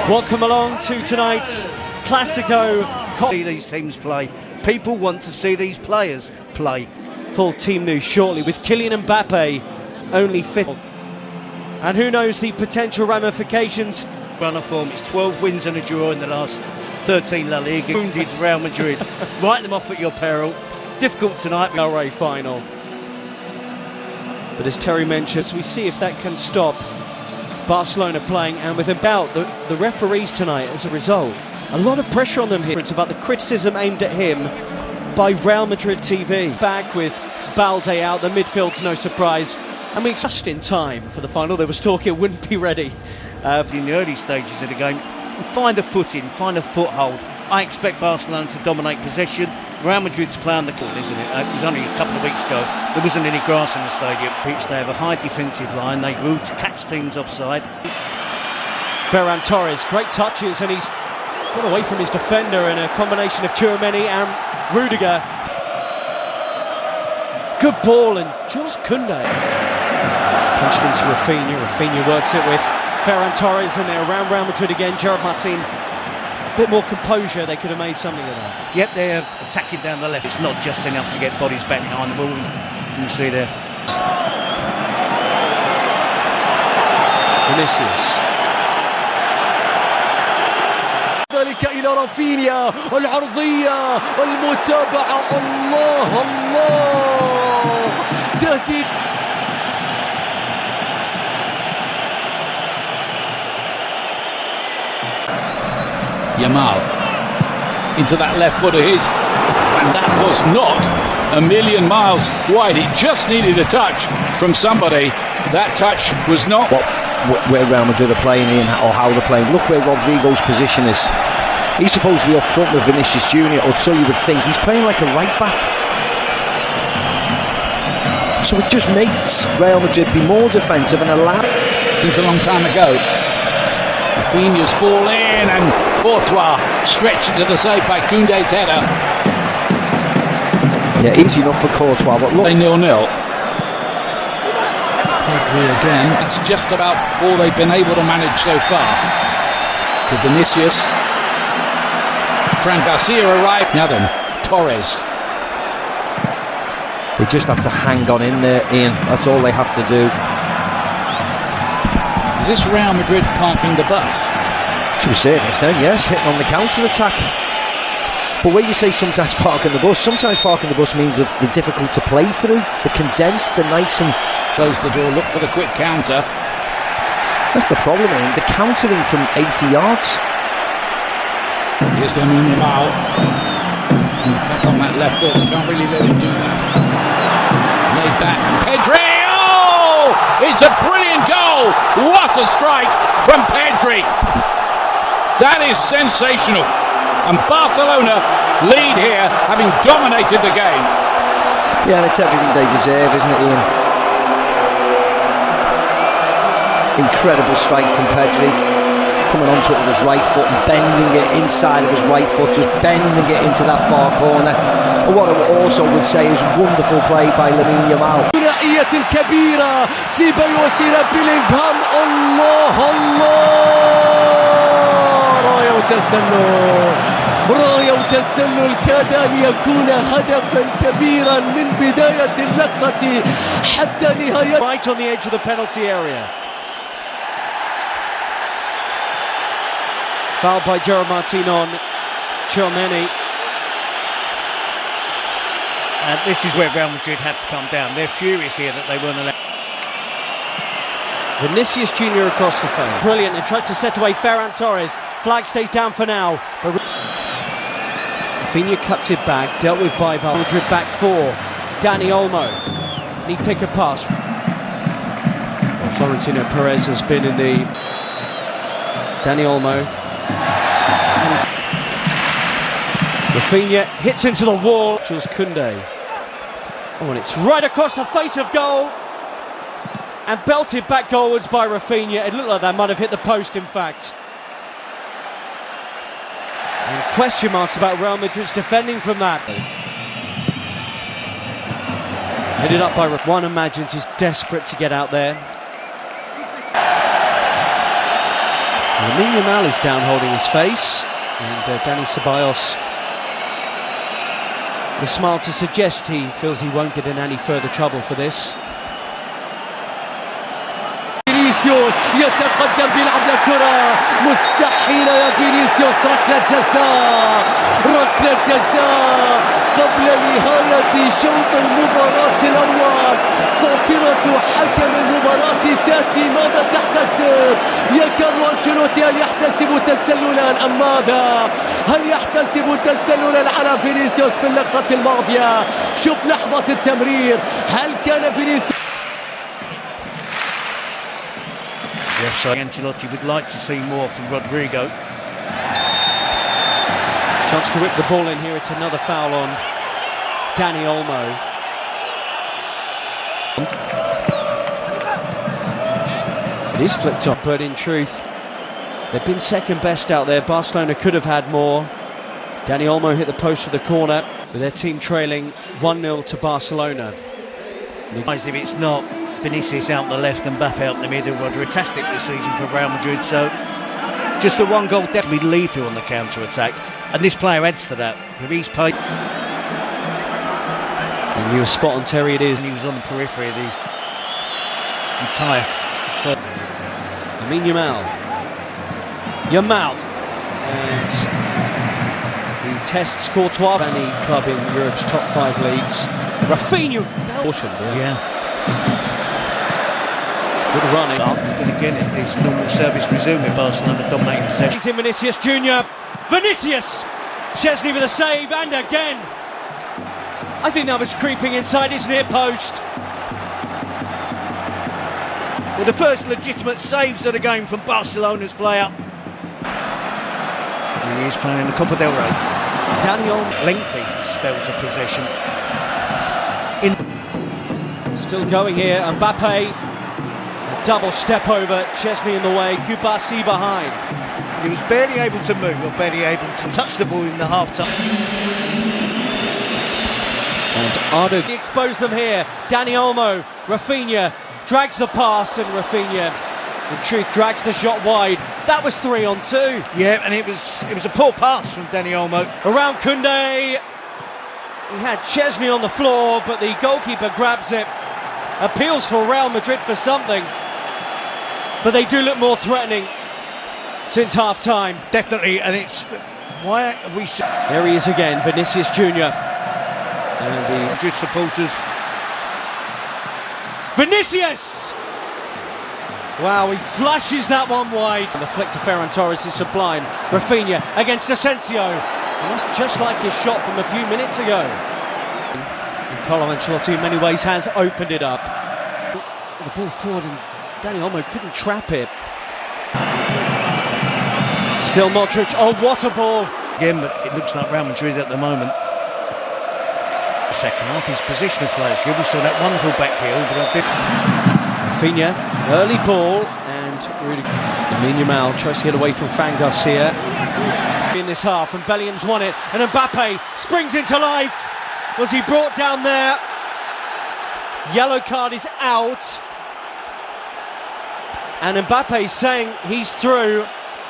Welcome along to tonight's Classico. See these teams play. People want to see these players play. Full team news shortly with Kylian Mbappe only fit. And who knows the potential ramifications. Run of form, it's 12 wins and a draw in the last 13 La Liga. Wounded Real Madrid. Write them off at your peril. Difficult tonight. LA final. But as Terry mentions, we see if that can stop Barcelona playing, and with about the referees tonight as a result. A lot of pressure on them here. It's about the criticism aimed at him by Real Madrid TV. Back with Balde out, the midfield's no surprise. And we just in time for the final. There was talk it wouldn't be ready. In the early stages of the game, find a footing, find a foothold. I expect Barcelona to dominate possession. Real Madrid's play on the court, isn't it? It was only a couple of weeks ago. There wasn't any grass in the stadium. They have a high defensive line. They root to catch teams offside. Ferran Torres, great touches, and he's got away from his defender in a combination of Tchouaméni and Rudiger. Good ball, and Jules Koundé punched into Rafinha. Rafinha works it with Ferran Torres, and they're around Real Madrid again. Gerard Martin, a bit more composure, they could have made something of that. Yep, they're attacking down the left. It's not just enough to get bodies back behind the ball. You can see there. Vinicius. ذلك إلى رافينيا، العرضية، المتابعة، الله الله، تهديد. Yamal into that left foot of his, and that was not a million miles wide. It just needed a touch from somebody. That touch was not where Real Madrid are playing in, or how they're playing. Look where Rodrigo's position is. He's supposed to be up front with Vinicius Jr., or so you would think. He's playing like a right back. So it just makes Real Madrid be more defensive and allow. Seems a long time ago. Rafinha's ball in, and Courtois stretched to the side by Koundé's header. Yeah, easy enough for Courtois, but look. They 0-0. Pedri again. That's just about all they've been able to manage so far. To Vinicius. Fran Garcia arrived. Now then, Torres. They just have to hang on in there, Ian. That's all they have to do. Is this Real Madrid parking the bus? To a certain extent, yes, hitting on the counter-attack. But when you say sometimes parking the bus means that they're difficult to play through. They're condensed, they're nice and... Close the door, look for the quick counter. That's the problem, Ian. They're countering from 80 yards. Here's Lamine Yamal. Cut on that left foot, they can't really let him do that. Laid back, and Pedri! Oh! It's a brilliant goal! What a strike from Pedri! That is sensational. And Barcelona lead here, having dominated the game. Yeah, and it's everything they deserve, isn't it, Ian? Incredible strike from Pedri. Coming onto it with his right foot and bending it inside of his right foot, just bending it into that far corner. And what I also would say is wonderful play by Lamine Yamal. ثنائية كبيرة، سيبايوس إلى بيلينغهام، الله الله، راية وتسلل، راية وتسلل كاد أن يكون هدفا كبيرا من بداية اللقطة حتى نهاية. Right on the edge of the penalty area. Fouled by Gerard Martin on Tchouaméni. And this is where Real Madrid had to come down. They're furious here that they weren't allowed. Vinicius Jr. across the field. Brilliant, and tried to set away Ferran Torres. Flag stays down for now. But Rafinha cuts it back, dealt with by Real Madrid back four. Dani Olmo. Can he pick a pass? Well, Florentino Perez has been in the... Dani Olmo. And Rafinha hits into the wall. Jules Koundé. Oh, and it's right across the face of goal. And belted back goalwards by Rafinha. It looked like that might have hit the post, in fact. And question marks about Real Madrid's defending from that. Headed up by one imagines he's desperate to get out there. Lamine Yamal is down holding his face, and Dani Ceballos, the smile to suggest he feels he won't get in any further trouble for this. فينيسيوس يتقدم بيلعب لكرة مستحيلة يا فينيسيوس. ركلة جزاء قبل نهاية شوط المباراة الأول. صافرة حكم المباراة تأتي. ماذا تحتسب يا كارلو أنشيلوتي؟ هل يحتسب تسللا أم ماذا؟ هل يحتسب تسللا على فينيسيوس في اللقطة الماضية؟ شوف لحظة التمرير، هل كان فينيسيوس؟ Yes, so Ancelotti would like to see more from Rodrigo. Chance to whip the ball in here. It's another foul on Dani Olmo. It is flicked up, but in truth, they've been second best out there. Barcelona could have had more. Dani Olmo hit the post of the corner with their team trailing 1-0 to Barcelona. If it's not Vinicius out the left and Mbappe out the middle, fantastic this season for Real Madrid. So just the one goal definitely lethal on the counter-attack, and this player adds to that. He's paid. And you were spot on, Terry. It is. And he was on the periphery of the entire. Lamine Yamal, and he tests Courtois, any club in Europe's top 5 leagues. Rafinha, Yeah. Good running. But again, it's normal service resume with Barcelona dominating possession. He's in Vinicius Junior. Vinicius! Chesney with a save, and again. I think that was creeping inside his near post. Well, the first legitimate saves of the game from Barcelona's player. And he is playing in the Copa del Rey. Daniel. Lengthy spells of possession. Still going here, Mbappe. A double step over, Chesney in the way, Kubasi behind. He was barely able to move, or barely able to touch the ball in the half-time. And Ardo exposed them here. Dani Olmo, Rafinha drags the pass, and Rafinha, in truth, drags the shot wide. That was 3-on-2. Yeah, and it was a poor pass from Dani Olmo. Around Koundé. He had Chesney on the floor, but the goalkeeper grabs it. Appeals for Real Madrid for something, but they do look more threatening since half-time. Definitely, and it's... Why have we... There he is again, Vinicius Junior. And the Madrid supporters... Vinicius! Wow, he flashes that one wide. And the flick to Ferran Torres is sublime. Rafinha against Asensio. And that's just like his shot from a few minutes ago. And Carlo Ancelotti in many ways has opened it up. The ball forward, and Dani Olmo couldn't trap it. Still Modric. Oh, what a ball! Again, but it looks like Real Madrid at the moment. The second half, his positional players good. We saw that wonderful back heel, but a bit... Rafinha, early ball, and Lamine Yamal tries to get away from Fran Garcia in this half, and Bellingham's won it, and Mbappe springs into life. Was he brought down there? Yellow card is out, and Mbappe saying he's through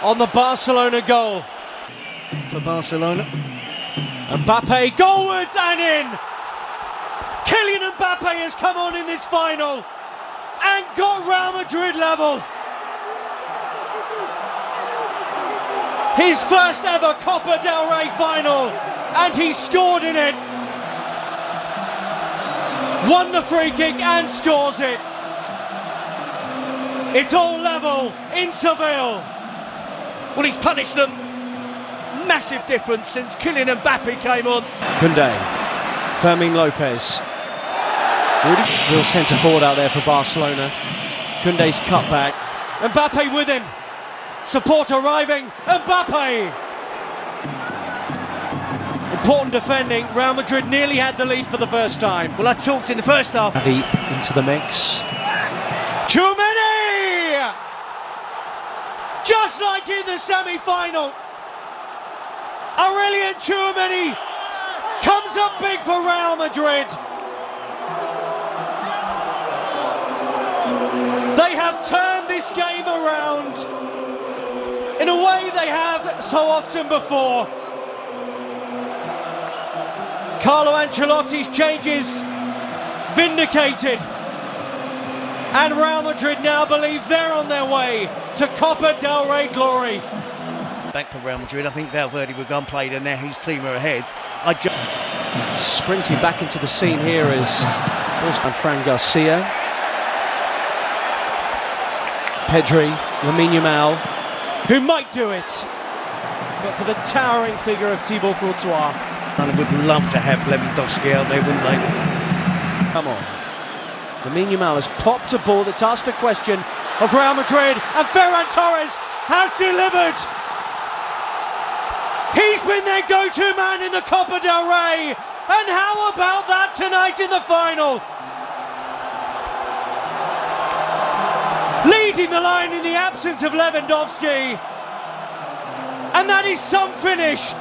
on the Barcelona goal. For Barcelona. Mbappe goalwards and in! Kylian Mbappe has come on in this final and got Real Madrid level. His first ever Copa del Rey final, and he scored in it. Won the free kick and scores it. It's all level in Seville. Well, he's punished them. Massive difference since Kylian Mbappe came on. Koundé, Fermin Lopez. Real centre forward out there for Barcelona. Koundé's cut back. Mbappe with him. Support arriving. Mbappe. Important defending. Real Madrid nearly had the lead for the first time. Well, I talked in the first half. Xavi into the mix. Tchouaméni! Just like in the semi-final. Aurelien Tchouaméni comes up big for Real Madrid. They have turned this game around. way they have so often before. Carlo Ancelotti's changes vindicated. And Real Madrid now believe they're on their way to Copa del Rey glory. Back for Real Madrid, I think Valverde will go and play there now. His team are ahead. Sprinting back into the scene here is Fran Garcia, Pedri, Lamine Yamal, who might do it, but for the towering figure of Thibaut Courtois. And would love to have Lewandowski out there, wouldn't they? Come on. Lamine Yamal has popped a ball that's asked a question of Real Madrid, and Ferran Torres has delivered. He's been their go-to man in the Copa del Rey, and how about that tonight in the final? Leading the line in the absence of Lewandowski, and that is some finish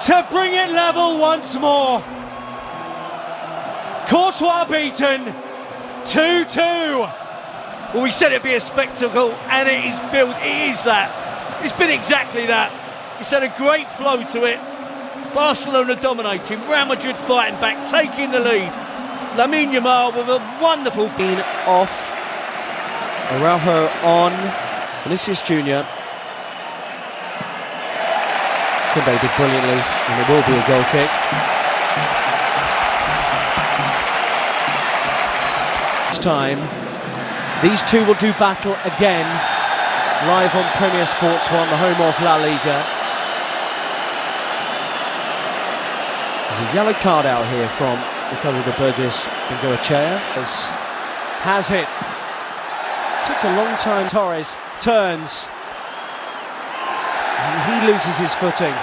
to bring it level once more. Courtois beaten, 2-2. Well, we said it'd be a spectacle, and it is built. It is that. It's been exactly that. It's had a great flow to it. Barcelona dominating, Real Madrid fighting back, taking the lead. Lamine Yamal with a wonderful being off. Araujo on. Vinicius Jr. Koundé did brilliantly, and it will be a goal kick. This time, these two will do battle again, live on Premier Sports 1, the home of La Liga. There's a yellow card out here from Ricardo de Burgos and Goechea. Has it. Took a long time. Torres turns. And he loses his footing.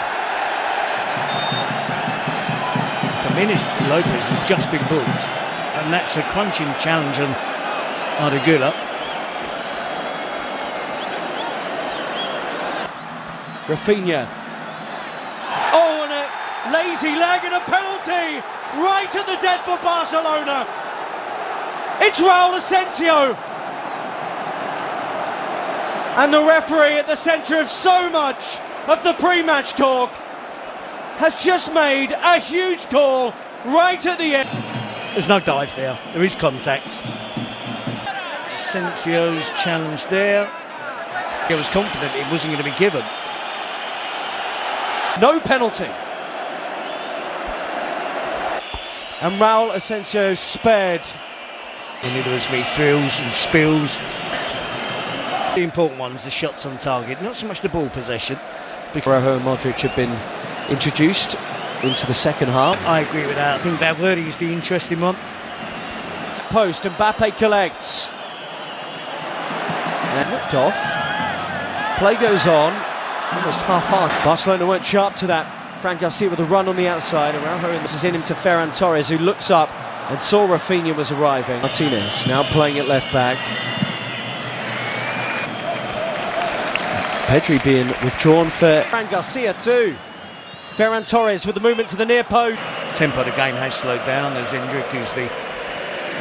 Jimenez Lopez has just been booked, and that's a crunching challenge on Ardagula. Rafinha. Oh, and a lazy leg and a penalty right at the death for Barcelona. It's Raul Asensio. And the referee at the centre of so much of the pre-match talk has just made a huge call right at the end. There's no dive there. There is contact. Asensio's challenge there. He was confident it wasn't going to be given. No penalty. And Raul Asensio spared. And there was me thrills and spills. The important ones, the shots on target, not so much the ball possession. Araujo and Modric have been introduced into the second half. I agree with that. I think Valverde is the interesting one. Post, Mbappe collects. And looked off. Play goes on. Almost half-hearted. Barcelona weren't sharp to that. Fran Garcia with a run on the outside. Araujo, and this is in him to Ferran Torres, who looks up and saw Rafinha was arriving. Martinez now playing at left back. Pedri being withdrawn for Fran Garcia too. Ferran Torres with the movement to the near post. Tempo of the game has slowed down as Endrick is the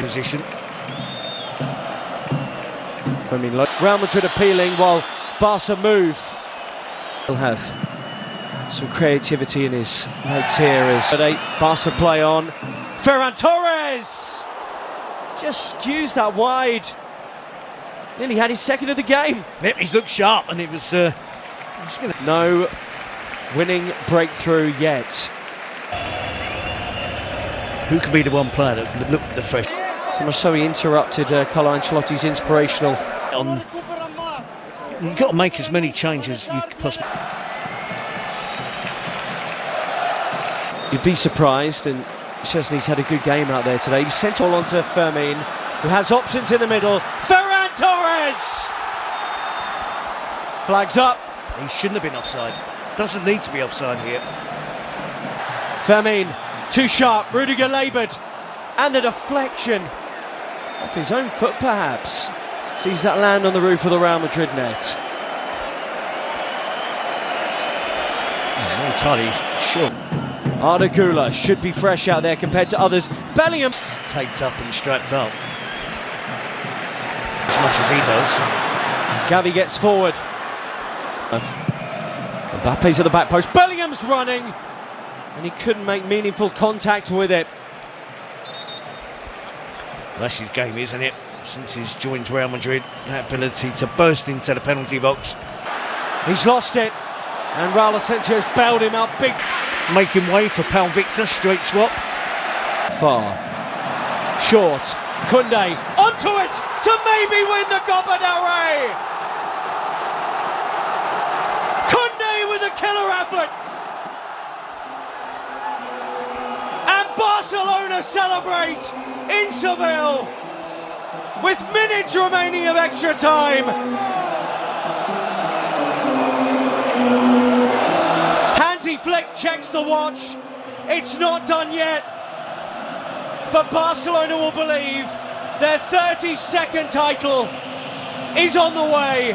position. Real Madrid appealing while Barca move. He'll have some creativity in his legs here as Barca play on. Ferran Torres just skews that wide. Nearly had his second of the game. Yep, he's looked sharp, and it was no winning breakthrough yet. Who could be the one player that could look the fresh? So much so he interrupted Carlo Ancelotti's inspirational. You've got to make as many changes as you possibly. You'd be surprised, and Szczesny's had a good game out there today. He sent all onto Fermin, who has options in the middle. Ferran Torres! Flags up. He shouldn't have been offside. Doesn't need to be offside here. Fermin, too sharp. Rudiger laboured. And the deflection off his own foot, perhaps. Sees that land on the roof of the Real Madrid net. Not entirely sure. Ardagula should be fresh out there compared to others. Bellingham Taped up and strapped up. As much as he does. Gavi gets forward. Mbappe's at the back post, Bellingham's running, and he couldn't make meaningful contact with it. That's his game, isn't it? Since he's joined Real Madrid, that ability to burst into the penalty box. He's lost it, and Raul Asensio's bailed him out big. Making way for Pal Victor, straight swap. Far. Short. Koundé onto it to maybe win the Copa del Rey. Koundé with a killer effort. And Barcelona celebrate in Seville with minutes remaining of extra time. Hansi Flick checks the watch. It's not done yet. But Barcelona will believe their 32nd title is on the way.